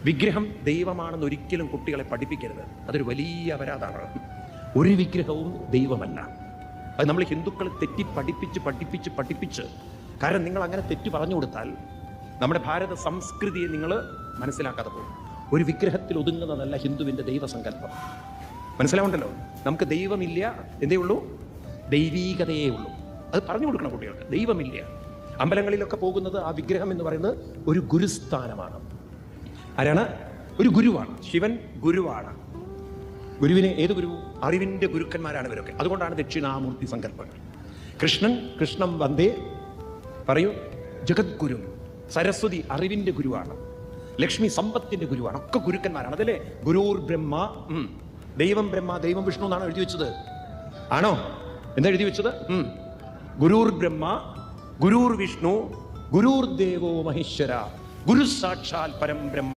വിഗ്രഹം ദൈവമാണെന്ന് ഒരിക്കലും കുട്ടികളെ പഠിപ്പിക്കരുത്. അതൊരു വലിയ അപരാധമാണ്. ഒരു വിഗ്രഹവും ദൈവമല്ല. അത് നമ്മൾ ഹിന്ദുക്കൾ തെറ്റി പഠിപ്പിച്ച് കാരണം നിങ്ങൾ അങ്ങനെ തെറ്റി പറഞ്ഞു കൊടുത്താൽ നമ്മുടെ ഭാരത സംസ്കൃതിയെ നിങ്ങൾ മനസ്സിലാക്കാതെ പോകും. ഒരു വിഗ്രഹത്തിൽ ഒതുങ്ങുന്നതല്ല ഹിന്ദുവിൻ്റെ ദൈവസങ്കല്പം. മനസ്സിലാവുണ്ടല്ലോ? നമുക്ക് ദൈവമില്ല, എന്തേ ഉള്ളൂ? ദൈവീകതയേ ഉള്ളൂ. അത് പറഞ്ഞു കൊടുക്കണം കുട്ടികൾക്ക്. ദൈവമില്ല. അമ്പലങ്ങളിലൊക്കെ പോകുന്നത് ആ വിഗ്രഹം എന്ന് പറയുന്നത് ഒരു ഗുരുസ്ഥാനമാണ്. ആരാണ്? ഒരു ഗുരുവാണ്. ശിവൻ ഗുരുവാണ്. ഗുരുവിനെ ഏത് ഗുരു? അറിവിൻ്റെ ഗുരുക്കന്മാരാണ് ഇവരൊക്കെ. അതുകൊണ്ടാണ് ദക്ഷിണാമൂർത്തി സങ്കല്പങ്ങൾ. കൃഷ്ണം വന്ദേ പറയൂ, ജഗദ്ഗുരു. സരസ്വതി അറിവിൻ്റെ ഗുരുവാണ്. ലക്ഷ്മി സമ്പത്തിൻ്റെ ഗുരുവാണ്. ഒക്കെ ഗുരുക്കന്മാരാണ്. അതല്ലേ ഗുരുർ ബ്രഹ്മ, ദൈവം ബ്രഹ്മ, ദൈവം വിഷ്ണു എന്നാണ് എഴുതി വെച്ചത്. ആണോ? എന്താ എഴുതി വെച്ചത്? ഗുരുർ ബ്രഹ്മ, ഗുരുർ വിഷ്ണു, ഗുരുർ ദേവോ മഹേശ്വര, ഗുരു സാക്ഷാൽ പരം ബ്രഹ്മ.